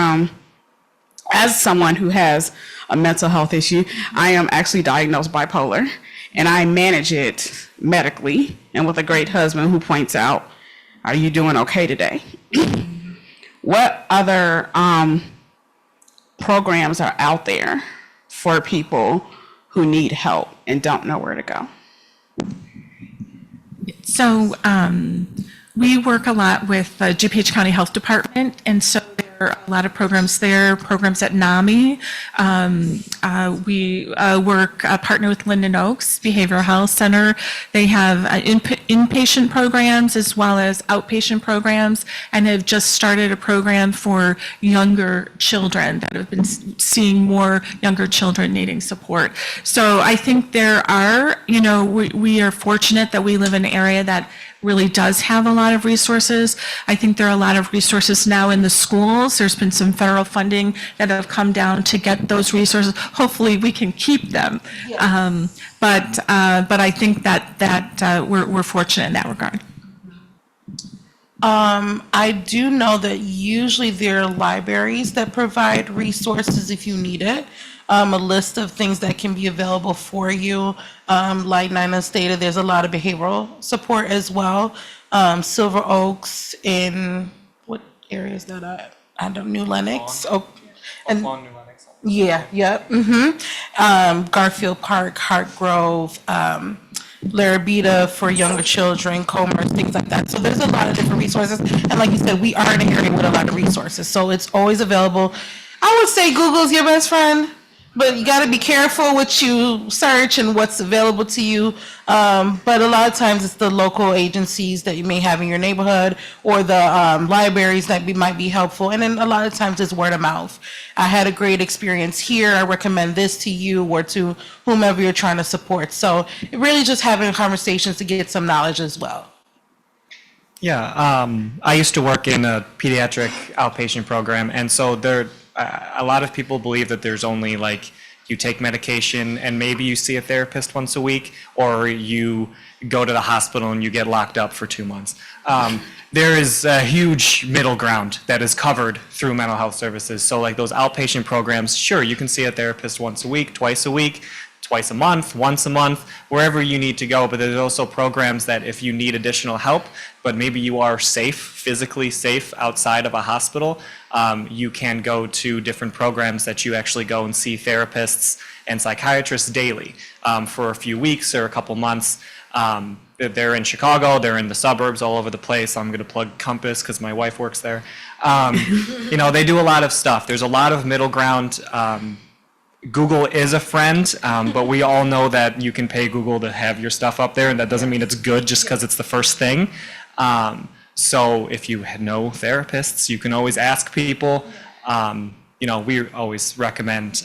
as someone who has a mental health issue, I am actually diagnosed bipolar. And I manage it medically and with a great husband who points out, are you doing okay today? What other programs are out there for people who need help and don't know where to go? So we work a lot with the DuPage County Health Department, and so there are a lot of programs there, programs at NAMI. We partner with Linden Oaks Behavioral Health Center. They have inpatient programs as well as outpatient programs, and have just started a program for younger children that have been seeing more younger children needing support. So I think there are, we are fortunate that we live in an area that really does have a lot of resources. I think there are a lot of resources now in the schools. There's been some federal funding that have come down to get those resources. Hopefully, we can keep them. But I think that we're fortunate in that regard. I do know that usually there are libraries that provide resources if you need it. A list of things that can be available for you. Like Nina stated, there's a lot of behavioral support as well. Silver Oaks in, what area is that at? I don't know, New Lenox. Garfield Park, Hartgrove, Larabita for younger children, Commerce, things like that. So there's a lot of different resources. And like you said, we are in an area with a lot of resources. So it's always available. I would say Google's your best friend, but you got to be careful what you search and what's available to you. But a lot of times it's the local agencies that you may have in your neighborhood or the libraries that might be helpful. And then a lot of times it's word of mouth. I had a great experience here. I recommend this to you or to whomever you're trying to support. So really just having conversations to get some knowledge as well. Yeah, I used to work in a pediatric outpatient program, and so a lot of people believe that there's only like you take medication and maybe you see a therapist once a week, or you go to the hospital and you get locked up for 2 months. There is a huge middle ground that is covered through mental health services. So like those outpatient programs, sure, you can see a therapist once a week, twice a month, once a month, wherever you need to go. But there's also programs that if you need additional help, but maybe you are safe, physically safe outside of a hospital, you can go to different programs that you actually go and see therapists and psychiatrists daily for a few weeks or a couple months. They're in Chicago, they're in the suburbs, all over the place. I'm going to plug Compass because my wife works there. They do a lot of stuff. There's a lot of middle ground. Google is a friend, but we all know that you can pay Google to have your stuff up there, and that doesn't mean it's good just because it's the first thing. So if you know therapists, you can always ask people. We always recommend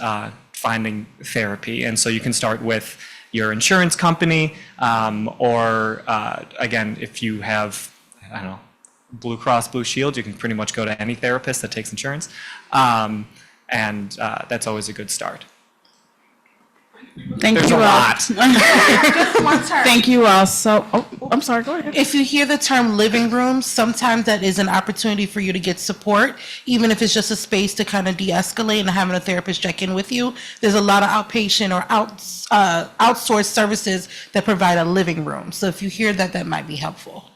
finding therapy, and so you can start with your insurance company, or again, if you have, I don't know, Blue Cross Blue Shield, you can pretty much go to any therapist that takes insurance. And that's always a good start. Thank There's you a all. lot. Thank you all. I'm sorry, go ahead. If you hear the term living room, sometimes that is an opportunity for you to get support, even if it's just a space to kind of de-escalate and having a therapist check in with you. There's a lot of outpatient or outsourced services that provide a living room. So if you hear that, that might be helpful.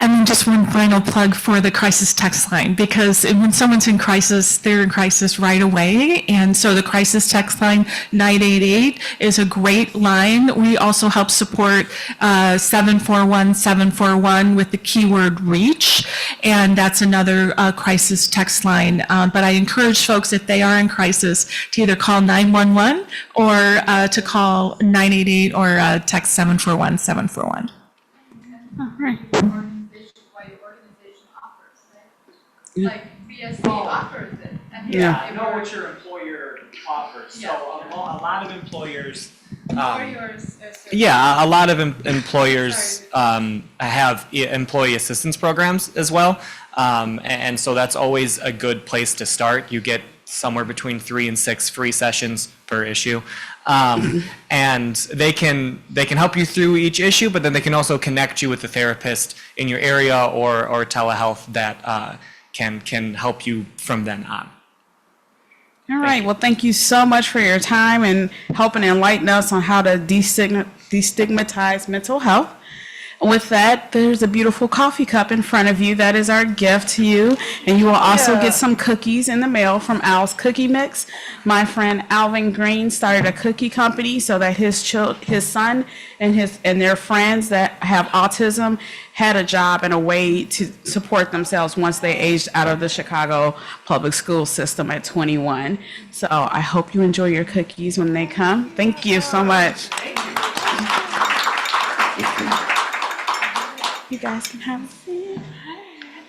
And then just one final plug for the crisis text line, because when someone's in crisis, they're in crisis right away. And so the crisis text line 988 is a great line. We also help support 741-741 with the keyword reach. And that's another crisis text line. But I encourage folks, if they are in crisis, to either call 911 or to call 988 or text 741-741. All right. Like BSC offers it. And Yeah. You know what your employer offers. So a lot of employers. A lot of employers have employee assistance programs as well, and so that's always a good place to start. You get somewhere between 3 and 6 free sessions per issue, and they can help you through each issue, but then they can also connect you with a therapist in your area or telehealth that can help you from then on. All right. Well, thank you so much for your time and helping enlighten us on how to destigmatize mental health. With that, there's a beautiful coffee cup in front of you. That is our gift to you. And you will also get some cookies in the mail from Al's Cookie Mix. My friend Alvin Green started a cookie company so that his son and their friends that have autism had a job and a way to support themselves once they aged out of the Chicago public school system at 21. So I hope you enjoy your cookies when they come. Thank you so much. You guys can have a seat.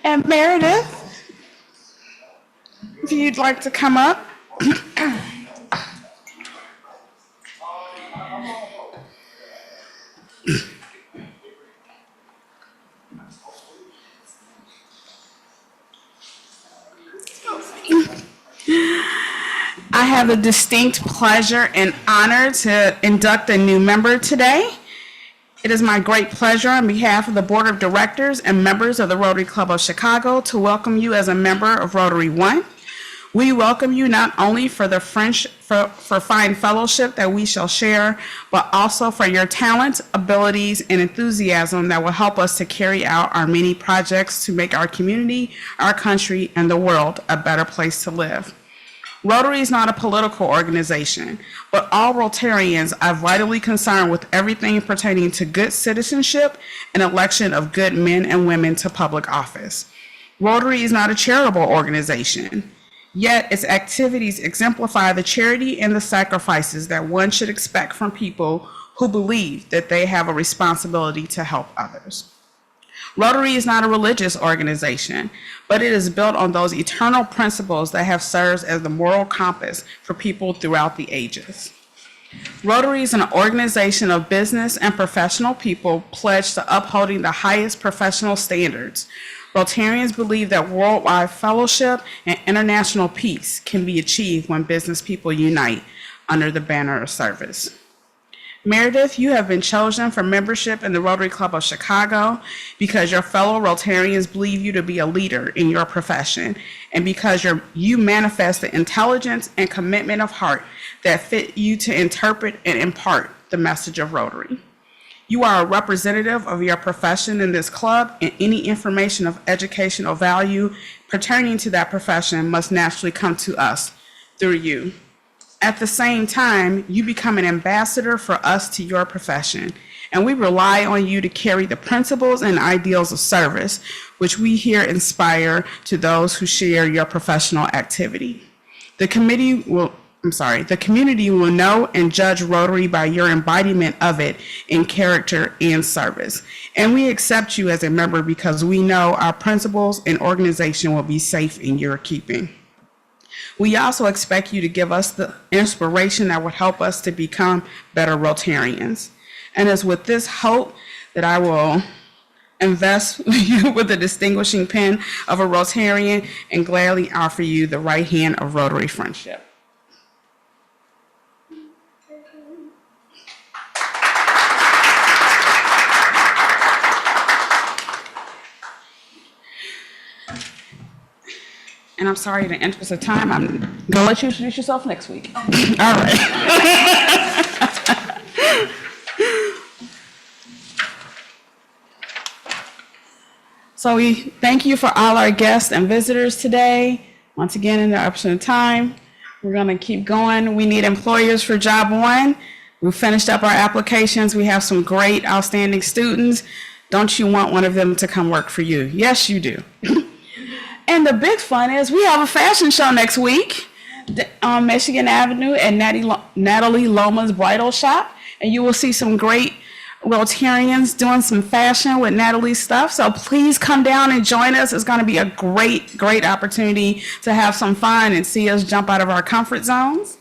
And Meredith, if you'd like to come up. I have the distinct pleasure and honor to induct a new member today. It is my great pleasure on behalf of the Board of Directors and members of the Rotary Club of Chicago to welcome you as a member of Rotary One. We welcome you not only for the for fine fellowship that we shall share, but also for your talents, abilities, and enthusiasm that will help us to carry out our many projects to make our community, our country, and the world a better place to live. Rotary is not a political organization, but all Rotarians are vitally concerned with everything pertaining to good citizenship and election of good men and women to public office. Rotary is not a charitable organization, yet its activities exemplify the charity and the sacrifices that one should expect from people who believe that they have a responsibility to help others. Rotary is not a religious organization, but it is built on those eternal principles that have served as the moral compass for people throughout the ages. Rotary is an organization of business and professional people pledged to upholding the highest professional standards. Rotarians believe that worldwide fellowship and international peace can be achieved when business people unite under the banner of service. Meredith, you have been chosen for membership in the Rotary Club of Chicago because your fellow Rotarians believe you to be a leader in your profession and because you manifest the intelligence and commitment of heart that fit you to interpret and impart the message of Rotary. You are a representative of your profession in this club, and any information of educational value pertaining to that profession must naturally come to us through you. At the same time, you become an ambassador for us to your profession, and we rely on you to carry the principles and ideals of service, which we here inspire to those who share your professional activity. The community will know and judge Rotary by your embodiment of it in character and service. And we accept you as a member because we know our principles and organization will be safe in your keeping. We also expect you to give us the inspiration that would help us to become better Rotarians. And it's with this hope that I will invest you with the distinguishing pen of a Rotarian and gladly offer you the right hand of Rotary friendship. And I'm sorry, in the interest of time, I'm going to let you introduce yourself next week. All right. So we thank you for all our guests and visitors today. Once again, in the interest of time, we're going to keep going. We need employers for Job One. We finished up our applications. We have some great, outstanding students. Don't you want one of them to come work for you? Yes, you do. And the big fun is we have a fashion show next week on Michigan Avenue at Natalie Loma's Bridal Shop. And you will see some great Rotarians doing some fashion with Natalie's stuff. So please come down and join us. It's going to be a great, great opportunity to have some fun and see us jump out of our comfort zones.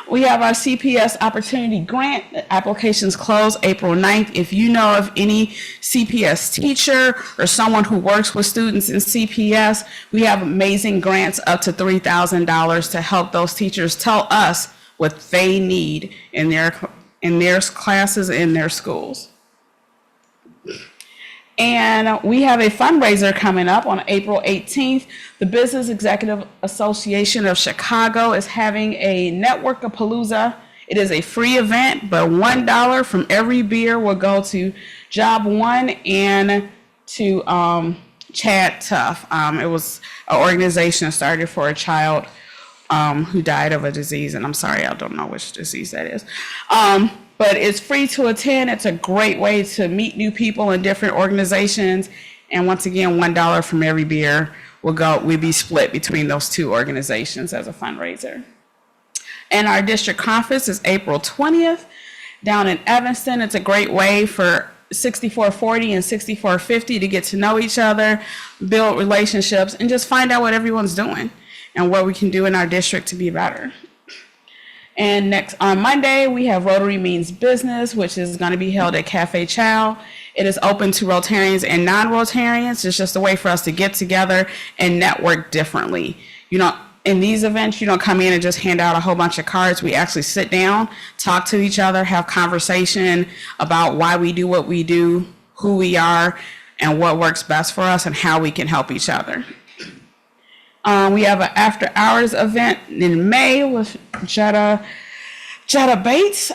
We have our CPS Opportunity Grant. Applications close April 9th. If you know of any CPS teacher or someone who works with students in CPS, we have amazing grants up to $3,000 to help those teachers tell us what they need in their classes in their schools. And we have a fundraiser coming up on April 18th. The Business Executive Association of Chicago is having a Network-a-Palooza It is a free event, but $1 from every beer will go to Job One and to Chad Tough. It was an organization started for a child who died of a disease, and I'm sorry, I don't know which disease that is. But it's free to attend. It's a great way to meet new people in different organizations. And once again, $1 from every beer will be split between those two organizations as a fundraiser. And our district conference is April 20th down in Evanston. It's a great way for 6440 and 6450 to get to know each other, build relationships, and just find out what everyone's doing and what we can do in our district to be better. And next on Monday, we have Rotary Means Business, which is going to be held at Cafe Chow. It is open to Rotarians and non-Rotarians. It's just a way for us to get together and network differently. You know, in these events, you don't come in and just hand out a whole bunch of cards. We actually sit down, talk to each other, have conversation about why we do what we do, who we are, and what works best for us and how we can help each other. We have an after hours event in May with Jetta Bates.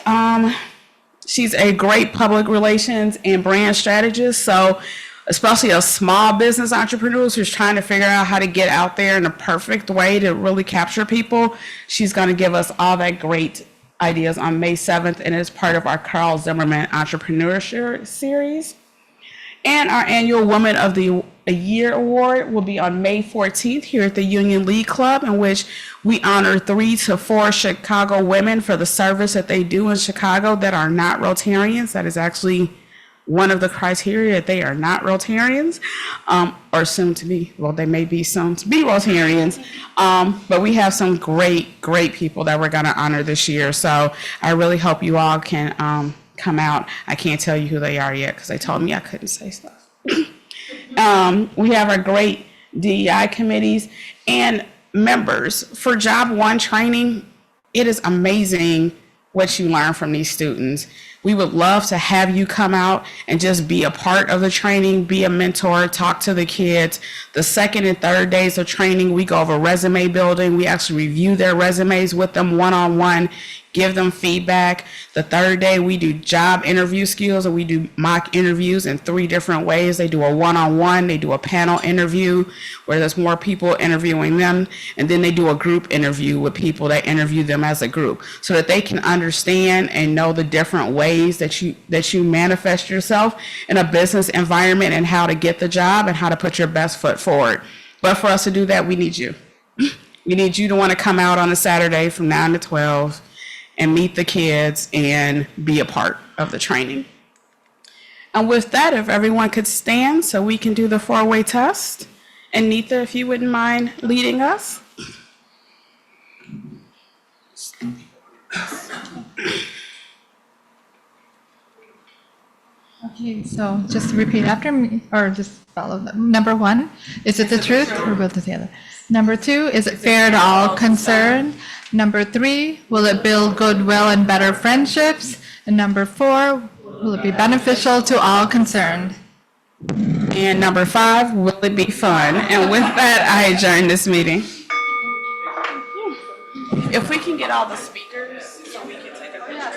She's a great public relations and brand strategist. So especially a small business entrepreneurs who's trying to figure out how to get out there in a perfect way to really capture people, she's going to give us all that great ideas on May 7th, and it's part of our Carl Zimmerman Entrepreneurship Series. And our annual Woman of the Year Award will be on May 14th here at the Union League Club, in which we honor 3 to 4 Chicago women for the service that they do in Chicago that are not Rotarians. That is actually one of the criteria, that they are not Rotarians, or soon to be. Well, they may be soon to be Rotarians, but we have some great people that we're going to honor this year. So I really hope you all can come out. I can't tell you who they are yet because they told me I couldn't say stuff. We have our great DEI committees and members. For Job One training, it is amazing what you learn from these students. We would love to have you come out and just be a part of the training, be a mentor, talk to the kids. The second and third days of training, we go over resume building. We actually review their resumes with them one-on-one, give them feedback. The third day, we do job interview skills, and we do mock interviews in 3 different ways. They do a one-on-one, they do a panel interview where there's more people interviewing them, and then they do a group interview with people that interview them as a group so that they can understand and know the different ways that you manifest yourself in a business environment and how to get the job and how to put your best foot forward. But for us to do that, we need you. We need you to want to come out on a Saturday from 9 to 12 and meet the kids and be a part of the training. And with that, if everyone could stand so we can do the 4-way test. And Nitha, if you wouldn't mind leading us. Okay, so just repeat after me, or just follow them. Number 1, is it the truth, or both together? Number 2, is it fair to all concerned? Number 3, will it build goodwill and better friendships? And number 4, will it be beneficial to all concerned? And number 5, will it be fun? And with that, I adjourn this meeting. If we can get all the speakers so we can take a picture.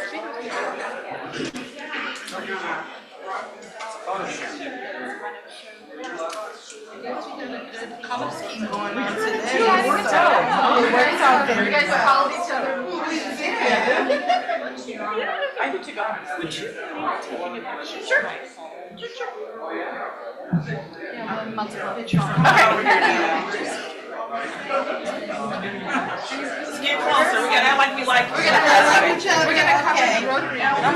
Color scheme going on today. It works out very well. You guys followed each other. I need to go. Would you mind taking a picture? Sure. Yeah, multiple pictures. Okay. Let's get closer. We gotta act like we like each other. We're gonna cover the rotary.